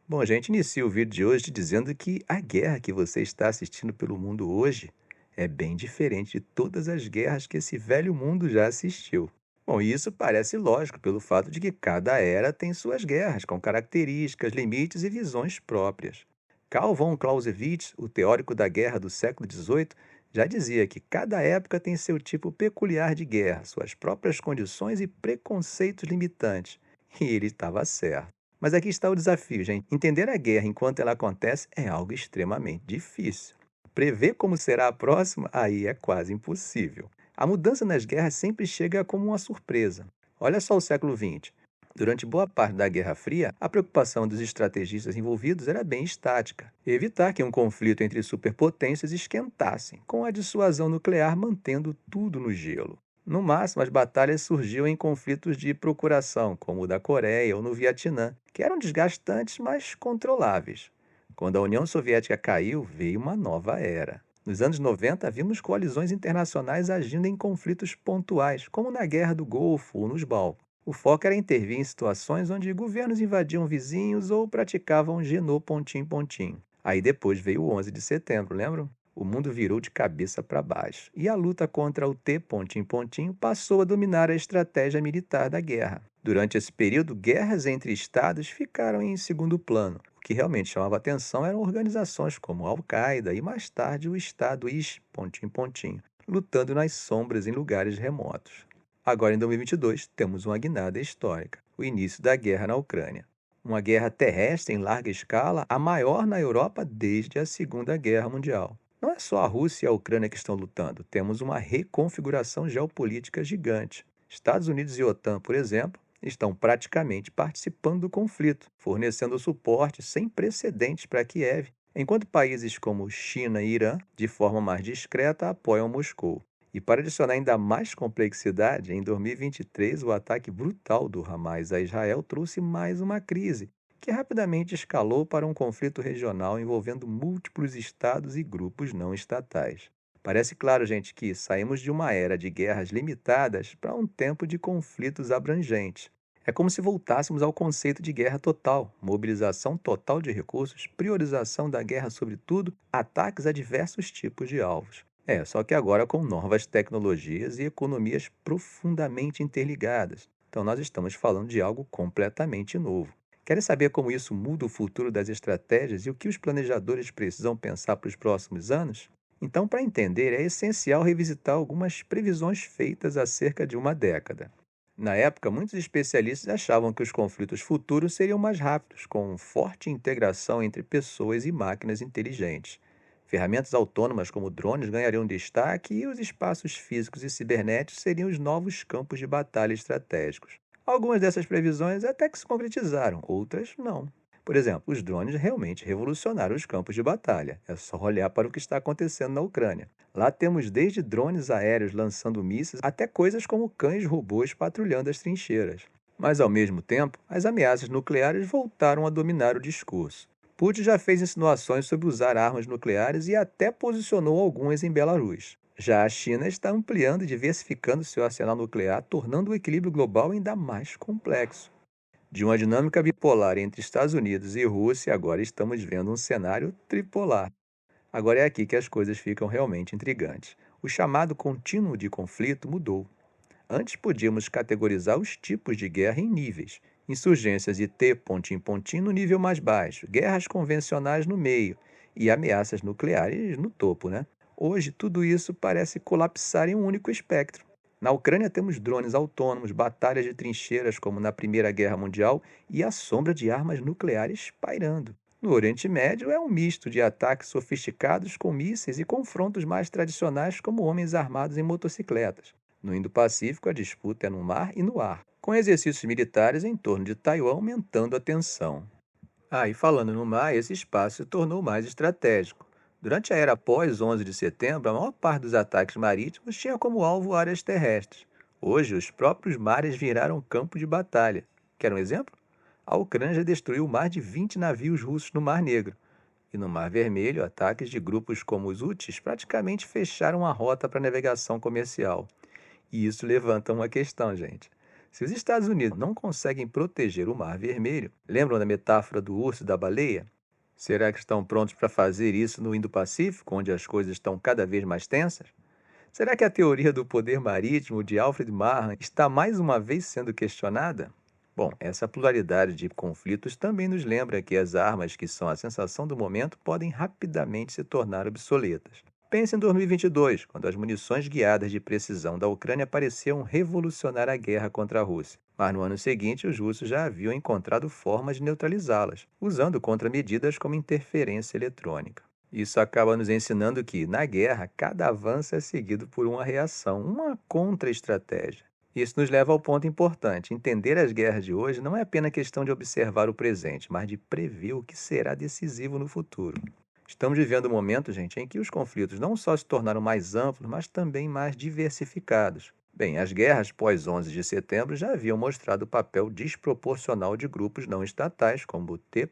Bom, a gente inicia o vídeo de hoje dizendo que a guerra que você está assistindo pelo mundo hoje é bem diferente de todas as guerras que esse velho mundo já assistiu. Bom, e isso parece lógico pelo fato de que cada era tem suas guerras, com características, limites e visões próprias. Carl von Clausewitz, o teórico da guerra do século XVIII, já dizia que cada época tem seu tipo peculiar de guerra, suas próprias condições e preconceitos limitantes. E ele estava certo. Mas aqui está o desafio, gente. Entender a guerra enquanto ela acontece é algo extremamente difícil. Prever como será a próxima, aí é quase impossível. A mudança nas guerras sempre chega como uma surpresa. Olha só o século XX. Durante boa parte da Guerra Fria, a preocupação dos estrategistas envolvidos era bem estática: evitar que um conflito entre superpotências esquentasse, com a dissuasão nuclear mantendo tudo no gelo. No máximo, as batalhas surgiam em conflitos de procuração, como o da Coreia ou no Vietnã, que eram desgastantes, mas controláveis. Quando a União Soviética caiu, veio uma nova era. Nos anos 90, vimos coalizões internacionais agindo em conflitos pontuais, como na Guerra do Golfo ou nos Balcãs. O foco era intervir em situações onde governos invadiam vizinhos ou praticavam genô pontim-pontim. Aí depois veio o 11 de setembro, lembram? O mundo virou de cabeça para baixo, e a luta contra o T-pontim-pontim passou a dominar a estratégia militar da guerra. Durante esse período, guerras entre estados ficaram em segundo plano. O que realmente chamava atenção eram organizações como a Al-Qaeda e mais tarde o Estado Ish-pontim-pontim, lutando nas sombras em lugares remotos. Agora, em 2022, temos uma guinada histórica: o início da guerra na Ucrânia. Uma guerra terrestre em larga escala, a maior na Europa desde a Segunda Guerra Mundial. Não é só a Rússia e a Ucrânia que estão lutando, temos uma reconfiguração geopolítica gigante. Estados Unidos e OTAN, por exemplo, estão praticamente participando do conflito, fornecendo suporte sem precedentes para Kiev, enquanto países como China e Irã, de forma mais discreta, apoiam Moscou. E para adicionar ainda mais complexidade, em 2023, o ataque brutal do Hamas a Israel trouxe mais uma crise, que rapidamente escalou para um conflito regional envolvendo múltiplos estados e grupos não estatais. Parece claro, gente, que saímos de uma era de guerras limitadas para um tempo de conflitos abrangentes. É como se voltássemos ao conceito de guerra total: mobilização total de recursos, priorização da guerra sobre tudo, ataques a diversos tipos de alvos. Só que agora com novas tecnologias e economias profundamente interligadas. Então nós estamos falando de algo completamente novo. Querem saber como isso muda o futuro das estratégias e o que os planejadores precisam pensar para os próximos anos? Então, para entender, é essencial revisitar algumas previsões feitas há cerca de uma década. Na época, muitos especialistas achavam que os conflitos futuros seriam mais rápidos, com forte integração entre pessoas e máquinas inteligentes. Ferramentas autônomas como drones ganhariam destaque e os espaços físicos e cibernéticos seriam os novos campos de batalha estratégicos. Algumas dessas previsões até que se concretizaram, outras não. Por exemplo, os drones realmente revolucionaram os campos de batalha. É só olhar para o que está acontecendo na Ucrânia. Lá temos desde drones aéreos lançando mísseis até coisas como cães robôs patrulhando as trincheiras. Mas, ao mesmo tempo, as ameaças nucleares voltaram a dominar o discurso. Putin já fez insinuações sobre usar armas nucleares e até posicionou algumas em Belarus. Já a China está ampliando e diversificando seu arsenal nuclear, tornando o equilíbrio global ainda mais complexo. De uma dinâmica bipolar entre Estados Unidos e Rússia, agora estamos vendo um cenário tripolar. Agora é aqui que as coisas ficam realmente intrigantes. O chamado contínuo de conflito mudou. Antes podíamos categorizar os tipos de guerra em níveis: insurgências e T-pontim-pontim no nível mais baixo, guerras convencionais no meio e ameaças nucleares no topo, né? Hoje, tudo isso parece colapsar em um único espectro. Na Ucrânia temos drones autônomos, batalhas de trincheiras como na Primeira Guerra Mundial e a sombra de armas nucleares pairando. No Oriente Médio é um misto de ataques sofisticados com mísseis e confrontos mais tradicionais como homens armados em motocicletas. No Indo-Pacífico, a disputa é no mar e no ar, com exercícios militares em torno de Taiwan aumentando a tensão. E falando no mar, esse espaço se tornou mais estratégico. Durante a era após 11 de setembro, a maior parte dos ataques marítimos tinha como alvo áreas terrestres. Hoje, os próprios mares viraram campo de batalha. Quer um exemplo? A Ucrânia já destruiu mais de 20 navios russos no Mar Negro. E no Mar Vermelho, ataques de grupos como os Houthis praticamente fecharam a rota para navegação comercial. E isso levanta uma questão, gente. Se os Estados Unidos não conseguem proteger o Mar Vermelho, lembram da metáfora do urso e da baleia? Será que estão prontos para fazer isso no Indo-Pacífico, onde as coisas estão cada vez mais tensas? Será que a teoria do poder marítimo de Alfred Mahan está mais uma vez sendo questionada? Bom, essa pluralidade de conflitos também nos lembra que as armas que são a sensação do momento podem rapidamente se tornar obsoletas. Pense em 2022, quando as munições guiadas de precisão da Ucrânia pareciam revolucionar a guerra contra a Rússia. Mas no ano seguinte, os russos já haviam encontrado formas de neutralizá-las, usando contramedidas como interferência eletrônica. Isso acaba nos ensinando que, na guerra, cada avanço é seguido por uma reação, uma contra-estratégia. Isso nos leva ao ponto importante. Entender as guerras de hoje não é apenas questão de observar o presente, mas de prever o que será decisivo no futuro. Estamos vivendo um momento, gente, em que os conflitos não só se tornaram mais amplos, mas também mais diversificados. Bem, as guerras pós 11 de setembro já haviam mostrado o papel desproporcional de grupos não estatais, como T,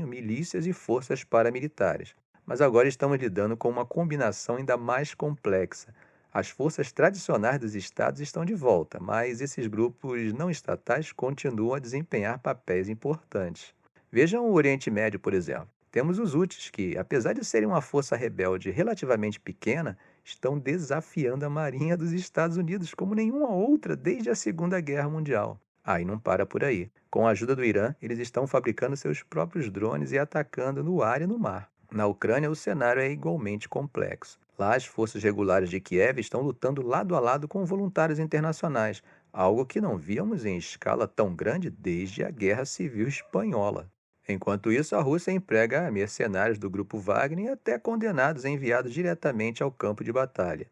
milícias e forças paramilitares. Mas agora estamos lidando com uma combinação ainda mais complexa. As forças tradicionais dos estados estão de volta, mas esses grupos não estatais continuam a desempenhar papéis importantes. Vejam o Oriente Médio, por exemplo. Temos os Houthis, que, apesar de serem uma força rebelde relativamente pequena, estão desafiando a Marinha dos Estados Unidos como nenhuma outra desde a Segunda Guerra Mundial. E não para por aí. Com a ajuda do Irã, eles estão fabricando seus próprios drones e atacando no ar e no mar. Na Ucrânia, o cenário é igualmente complexo. Lá, as forças regulares de Kiev estão lutando lado a lado com voluntários internacionais, algo que não víamos em escala tão grande desde a Guerra Civil Espanhola. Enquanto isso, a Rússia emprega mercenários do grupo Wagner e até condenados enviados diretamente ao campo de batalha.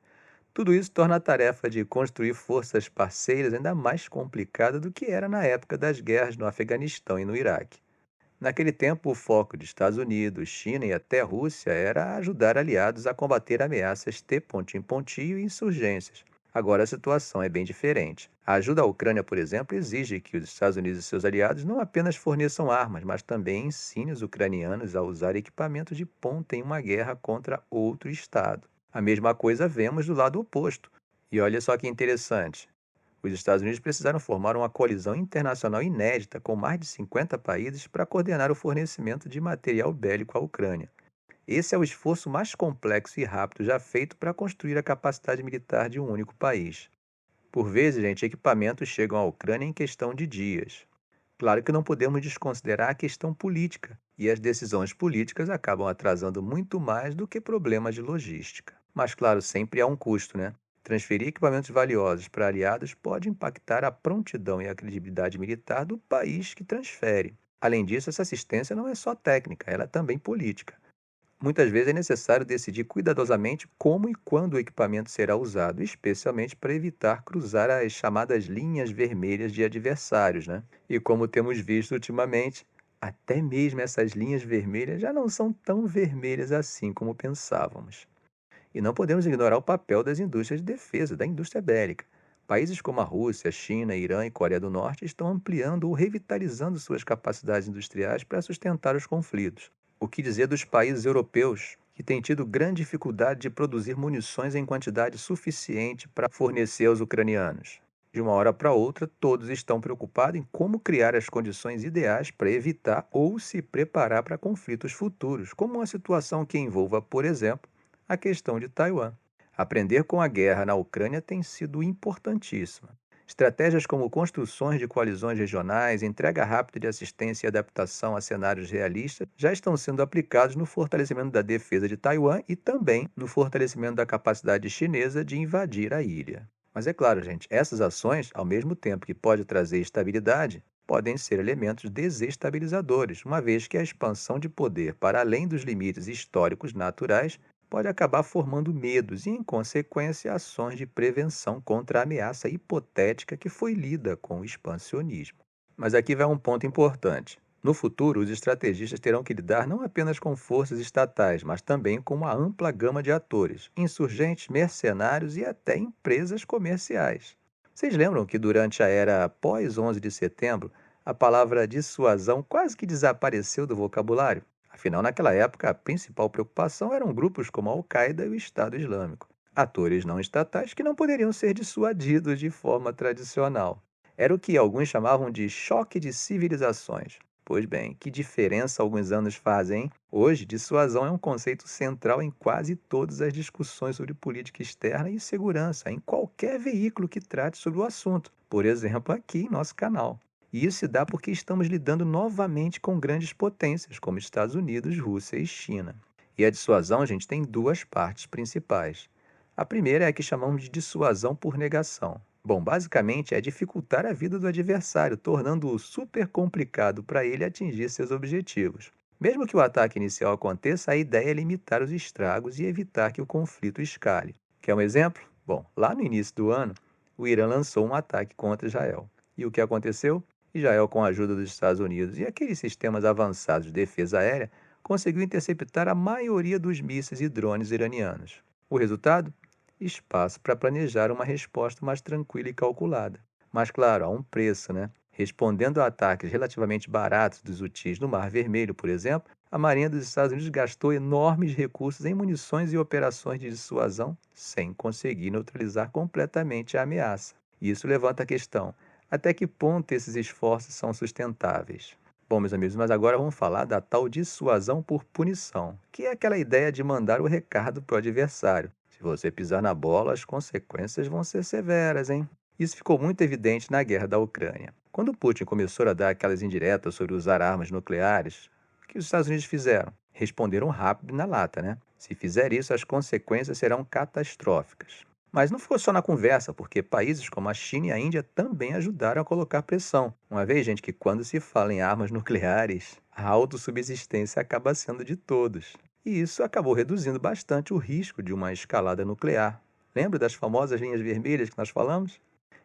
Tudo isso torna a tarefa de construir forças parceiras ainda mais complicada do que era na época das guerras no Afeganistão e no Iraque. Naquele tempo, o foco de Estados Unidos, China e até Rússia era ajudar aliados a combater ameaças T-e insurgências. Agora a situação é bem diferente. A ajuda à Ucrânia, por exemplo, exige que os Estados Unidos e seus aliados não apenas forneçam armas, mas também ensinem os ucranianos a usar equipamentos de ponta em uma guerra contra outro Estado. A mesma coisa vemos do lado oposto. E olha só que interessante. Os Estados Unidos precisaram formar uma coalizão internacional inédita com mais de 50 países para coordenar o fornecimento de material bélico à Ucrânia. Esse é o esforço mais complexo e rápido já feito para construir a capacidade militar de um único país. Por vezes, gente, equipamentos chegam à Ucrânia em questão de dias. Claro que não podemos desconsiderar a questão política, e as decisões políticas acabam atrasando muito mais do que problemas de logística. Mas, claro, sempre há um custo, né? Transferir equipamentos valiosos para aliados pode impactar a prontidão e a credibilidade militar do país que transfere. Além disso, essa assistência não é só técnica, ela é também política. Muitas vezes é necessário decidir cuidadosamente como e quando o equipamento será usado, especialmente para evitar cruzar as chamadas linhas vermelhas de adversários, né? E como temos visto ultimamente, até mesmo essas linhas vermelhas já não são tão vermelhas assim como pensávamos. E não podemos ignorar o papel das indústrias de defesa, da indústria bélica. Países como a Rússia, China, Irã e Coreia do Norte estão ampliando ou revitalizando suas capacidades industriais para sustentar os conflitos. O que dizer dos países europeus, que têm tido grande dificuldade de produzir munições em quantidade suficiente para fornecer aos ucranianos? De uma hora para outra, todos estão preocupados em como criar as condições ideais para evitar ou se preparar para conflitos futuros, como uma situação que envolva, por exemplo, a questão de Taiwan. Aprender com a guerra na Ucrânia tem sido importantíssima. Estratégias como construções de coalizões regionais, entrega rápida de assistência e adaptação a cenários realistas já estão sendo aplicados no fortalecimento da defesa de Taiwan e também no fortalecimento da capacidade chinesa de invadir a ilha. Mas é claro, gente, essas ações, ao mesmo tempo que pode trazer estabilidade, podem ser elementos desestabilizadores, uma vez que a expansão de poder para além dos limites históricos naturais pode acabar formando medos e, em consequência, ações de prevenção contra a ameaça hipotética que foi lida com o expansionismo. Mas aqui vai um ponto importante. No futuro, os estrategistas terão que lidar não apenas com forças estatais, mas também com uma ampla gama de atores, insurgentes, mercenários e até empresas comerciais. Vocês lembram que durante a era pós-11 de setembro, a palavra dissuasão quase que desapareceu do vocabulário? Afinal, naquela época, a principal preocupação eram grupos como a Al-Qaeda e o Estado Islâmico, atores não estatais que não poderiam ser dissuadidos de forma tradicional. Era o que alguns chamavam de choque de civilizações. Pois bem, que diferença alguns anos fazem, hein? Hoje, dissuasão é um conceito central em quase todas as discussões sobre política externa e segurança, em qualquer veículo que trate sobre o assunto. Por exemplo, aqui em nosso canal. E isso se dá porque estamos lidando novamente com grandes potências, como Estados Unidos, Rússia e China. E a dissuasão, gente, tem duas partes principais. A primeira é a que chamamos de dissuasão por negação. Bom, basicamente é dificultar a vida do adversário, tornando-o super complicado para ele atingir seus objetivos. Mesmo que o ataque inicial aconteça, a ideia é limitar os estragos e evitar que o conflito escale. Quer um exemplo? Bom, lá no início do ano, o Irã lançou um ataque contra Israel. E o que aconteceu? Israel, com a ajuda dos Estados Unidos e aqueles sistemas avançados de defesa aérea, conseguiu interceptar a maioria dos mísseis e drones iranianos. O resultado? Espaço para planejar uma resposta mais tranquila e calculada. Mas, claro, há um preço, né? Respondendo a ataques relativamente baratos dos Houthis no Mar Vermelho, por exemplo, a Marinha dos Estados Unidos gastou enormes recursos em munições e operações de dissuasão sem conseguir neutralizar completamente a ameaça. Isso levanta a questão: até que ponto esses esforços são sustentáveis? Bom, meus amigos, mas agora vamos falar da tal dissuasão por punição, que é aquela ideia de mandar o recado para o adversário. Se você pisar na bola, as consequências vão ser severas, hein? Isso ficou muito evidente na guerra da Ucrânia. Quando Putin começou a dar aquelas indiretas sobre usar armas nucleares, o que os Estados Unidos fizeram? Responderam rápido e na lata, né? Se fizer isso, as consequências serão catastróficas. Mas não ficou só na conversa, porque países como a China e a Índia também ajudaram a colocar pressão. Uma vez, gente, que quando se fala em armas nucleares, a autossubsistência acaba sendo de todos. E isso acabou reduzindo bastante o risco de uma escalada nuclear. Lembra das famosas linhas vermelhas que nós falamos?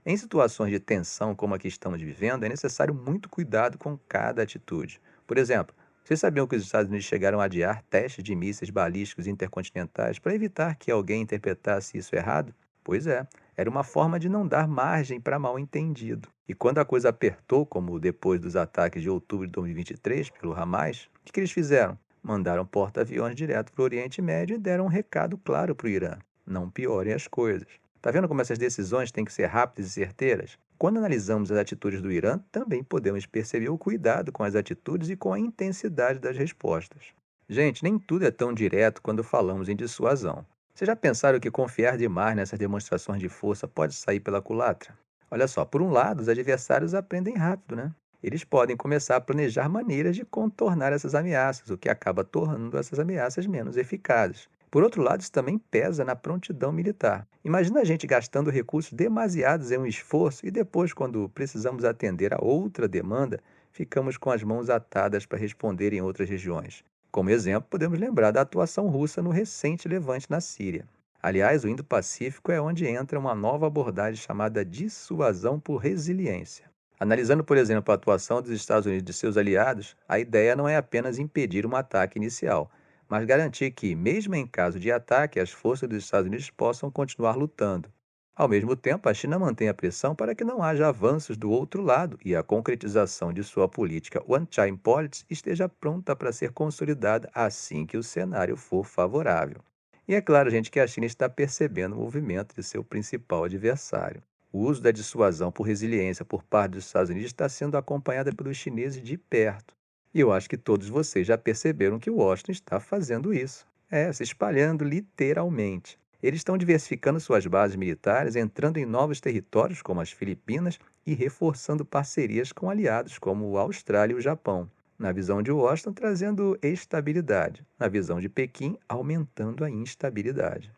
Em situações de tensão como a que estamos vivendo, é necessário muito cuidado com cada atitude. Por exemplo, vocês sabiam que os Estados Unidos chegaram a adiar testes de mísseis balísticos intercontinentais para evitar que alguém interpretasse isso errado? Pois é, era uma forma de não dar margem para mal-entendido. E quando a coisa apertou, como depois dos ataques de outubro de 2023 pelo Hamas, o que eles fizeram? Mandaram porta-aviões direto para o Oriente Médio e deram um recado claro para o Irã: não piorem as coisas. Tá vendo como essas decisões têm que ser rápidas e certeiras? Quando analisamos as atitudes do Irã, também podemos perceber o cuidado com as atitudes e com a intensidade das respostas. Gente, nem tudo é tão direto quando falamos em dissuasão. Vocês já pensaram que confiar demais nessas demonstrações de força pode sair pela culatra? Olha só, por um lado, os adversários aprendem rápido, né? Eles podem começar a planejar maneiras de contornar essas ameaças, o que acaba tornando essas ameaças menos eficazes. Por outro lado, isso também pesa na prontidão militar. Imagina a gente gastando recursos demasiados em um esforço e depois, quando precisamos atender a outra demanda, ficamos com as mãos atadas para responder em outras regiões. Como exemplo, podemos lembrar da atuação russa no recente levante na Síria. Aliás, o Indo-Pacífico é onde entra uma nova abordagem chamada dissuasão por resiliência. Analisando, por exemplo, a atuação dos Estados Unidos e de seus aliados, a ideia não é apenas impedir um ataque inicial, mas garantir que, mesmo em caso de ataque, as forças dos Estados Unidos possam continuar lutando. Ao mesmo tempo, a China mantém a pressão para que não haja avanços do outro lado e a concretização de sua política One-China Policy esteja pronta para ser consolidada assim que o cenário for favorável. E é claro, gente, que a China está percebendo o movimento de seu principal adversário. O uso da dissuasão por resiliência por parte dos Estados Unidos está sendo acompanhada pelos chineses de perto. E eu acho que todos vocês já perceberam que Washington está fazendo isso. Se espalhando literalmente. Eles estão diversificando suas bases militares, entrando em novos territórios, como as Filipinas, e reforçando parcerias com aliados, como a Austrália e o Japão. Na visão de Washington, trazendo estabilidade. Na visão de Pequim, aumentando a instabilidade.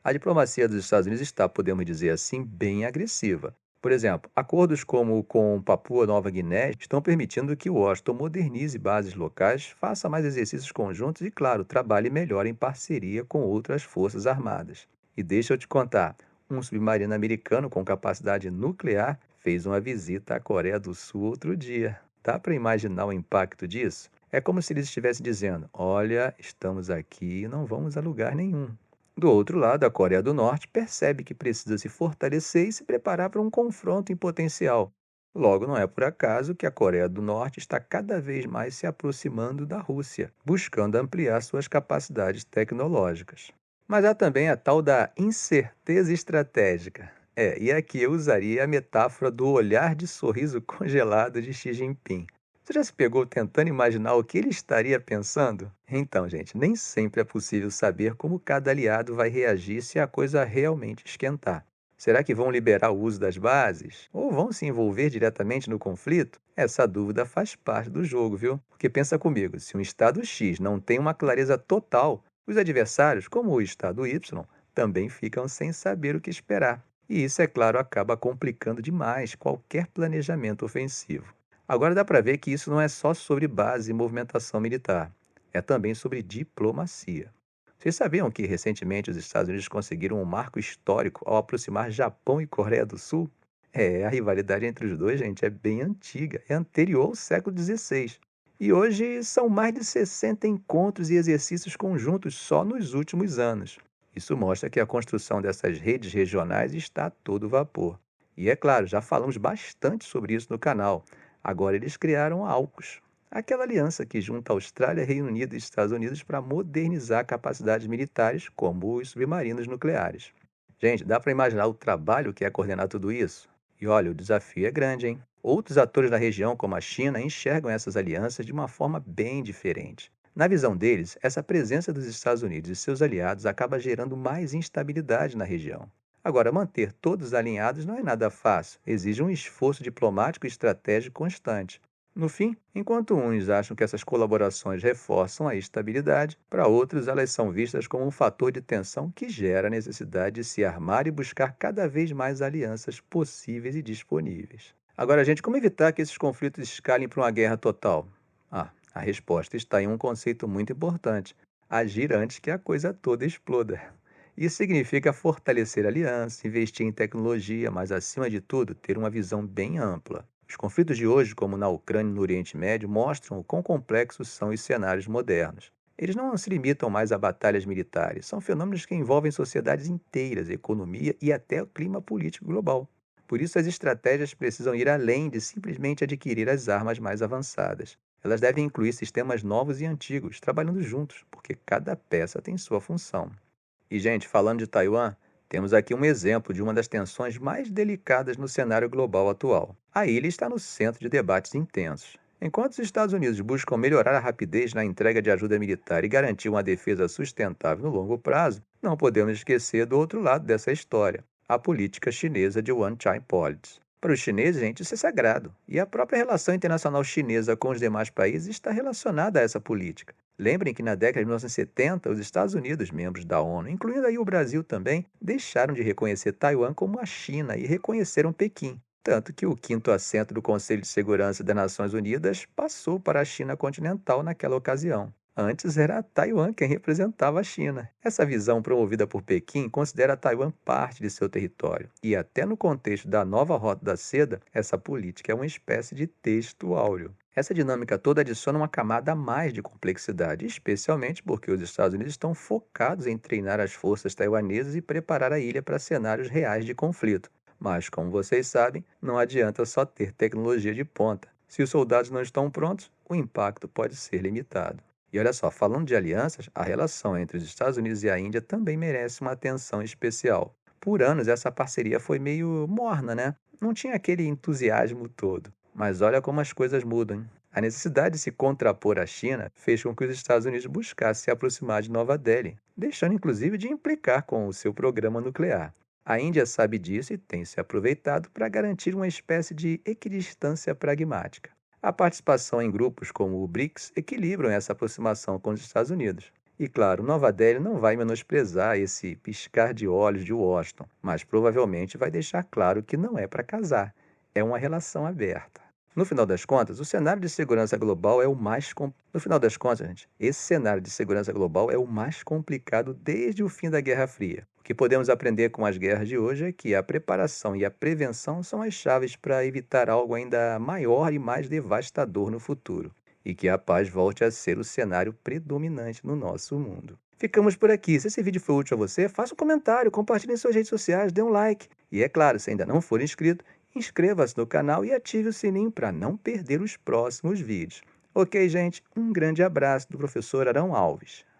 A diplomacia dos Estados Unidos está, podemos dizer assim, bem agressiva. Por exemplo, acordos como com Papua Nova Guiné estão permitindo que Washington modernize bases locais, faça mais exercícios conjuntos e, claro, trabalhe melhor em parceria com outras forças armadas. E deixa eu te contar, um submarino americano com capacidade nuclear fez uma visita à Coreia do Sul outro dia. Dá para imaginar o impacto disso? É como se eles estivessem dizendo: olha, estamos aqui e não vamos a lugar nenhum. Do outro lado, a Coreia do Norte percebe que precisa se fortalecer e se preparar para um confronto em potencial. Logo, não é por acaso que a Coreia do Norte está cada vez mais se aproximando da Rússia, buscando ampliar suas capacidades tecnológicas. Mas há também a tal da incerteza estratégica. E aqui eu usaria a metáfora do olhar de sorriso congelado de Xi Jinping. Você já se pegou tentando imaginar o que ele estaria pensando? Então, gente, nem sempre é possível saber como cada aliado vai reagir se a coisa realmente esquentar. Será que vão liberar o uso das bases? Ou vão se envolver diretamente no conflito? Essa dúvida faz parte do jogo, viu? Porque pensa comigo, se um Estado X não tem uma clareza total, os adversários, como o Estado Y, também ficam sem saber o que esperar. E isso, é claro, acaba complicando demais qualquer planejamento ofensivo. Agora dá para ver que isso não é só sobre base e movimentação militar, é também sobre diplomacia. Vocês sabiam que recentemente os Estados Unidos conseguiram um marco histórico ao aproximar Japão e Coreia do Sul? A rivalidade entre os dois, gente, é bem antiga, é anterior ao século XVI. E hoje são mais de 60 encontros e exercícios conjuntos só nos últimos anos. Isso mostra que a construção dessas redes regionais está a todo vapor. E é claro, já falamos bastante sobre isso no canal. Agora eles criaram a AUKUS, aquela aliança que junta Austrália, Reino Unido e Estados Unidos para modernizar capacidades militares, como os submarinos nucleares. Gente, dá para imaginar o trabalho que é coordenar tudo isso? E olha, o desafio é grande, hein? Outros atores da região, como a China, enxergam essas alianças de uma forma bem diferente. Na visão deles, essa presença dos Estados Unidos e seus aliados acaba gerando mais instabilidade na região. Agora, manter todos alinhados não é nada fácil, exige um esforço diplomático e estratégico constante. No fim, enquanto uns acham que essas colaborações reforçam a estabilidade, para outros elas são vistas como um fator de tensão que gera a necessidade de se armar e buscar cada vez mais alianças possíveis e disponíveis. Agora, gente, como evitar que esses conflitos escalem para uma guerra total? A resposta está em um conceito muito importante: agir antes que a coisa toda exploda. Isso significa fortalecer a aliança, investir em tecnologia, mas, acima de tudo, ter uma visão bem ampla. Os conflitos de hoje, como na Ucrânia e no Oriente Médio, mostram o quão complexos são os cenários modernos. Eles não se limitam mais a batalhas militares, são fenômenos que envolvem sociedades inteiras, economia e até o clima político global. Por isso, as estratégias precisam ir além de simplesmente adquirir as armas mais avançadas. Elas devem incluir sistemas novos e antigos, trabalhando juntos, porque cada peça tem sua função. E, gente, falando de Taiwan, temos aqui um exemplo de uma das tensões mais delicadas no cenário global atual. A ilha está no centro de debates intensos. Enquanto os Estados Unidos buscam melhorar a rapidez na entrega de ajuda militar e garantir uma defesa sustentável no longo prazo, não podemos esquecer do outro lado dessa história, a política chinesa de One China Policy. Para os chineses, gente, isso é sagrado, e a própria relação internacional chinesa com os demais países está relacionada a essa política. Lembrem que na década de 1970, os Estados Unidos, membros da ONU, incluindo aí o Brasil também, deixaram de reconhecer Taiwan como a China e reconheceram Pequim. Tanto que o quinto assento do Conselho de Segurança das Nações Unidas passou para a China continental naquela ocasião. Antes era Taiwan quem representava a China. Essa visão promovida por Pequim considera Taiwan parte de seu território. E até no contexto da nova Rota da Seda, essa política é uma espécie de texto áureo. Essa dinâmica toda adiciona uma camada a mais de complexidade, especialmente porque os Estados Unidos estão focados em treinar as forças taiwanesas e preparar a ilha para cenários reais de conflito. Mas, como vocês sabem, não adianta só ter tecnologia de ponta. Se os soldados não estão prontos, o impacto pode ser limitado. E olha só, falando de alianças, a relação entre os Estados Unidos e a Índia também merece uma atenção especial. Por anos, essa parceria foi meio morna, né? Não tinha aquele entusiasmo todo. Mas olha como as coisas mudam, hein? A necessidade de se contrapor à China fez com que os Estados Unidos buscassem se aproximar de Nova Delhi, deixando inclusive de implicar com o seu programa nuclear. A Índia sabe disso e tem se aproveitado para garantir uma espécie de equidistância pragmática. A participação em grupos como o BRICS equilibram essa aproximação com os Estados Unidos. E claro, Nova Delhi não vai menosprezar esse piscar de olhos de Washington, mas provavelmente vai deixar claro que não é para casar, é uma relação aberta. No final das contas, o cenário de segurança global é o mais No final das contas, gente, esse cenário de segurança global é o mais complicado desde o fim da Guerra Fria. O que podemos aprender com as guerras de hoje é que a preparação e a prevenção são as chaves para evitar algo ainda maior e mais devastador no futuro, e que a paz volte a ser o cenário predominante no nosso mundo. Ficamos por aqui. Se esse vídeo foi útil a você, faça um comentário, compartilhe em suas redes sociais, dê um like. E é claro, se ainda não for inscrito, inscreva-se no canal e ative o sininho para não perder os próximos vídeos. Ok, gente? Um grande abraço do professor Arão Alves.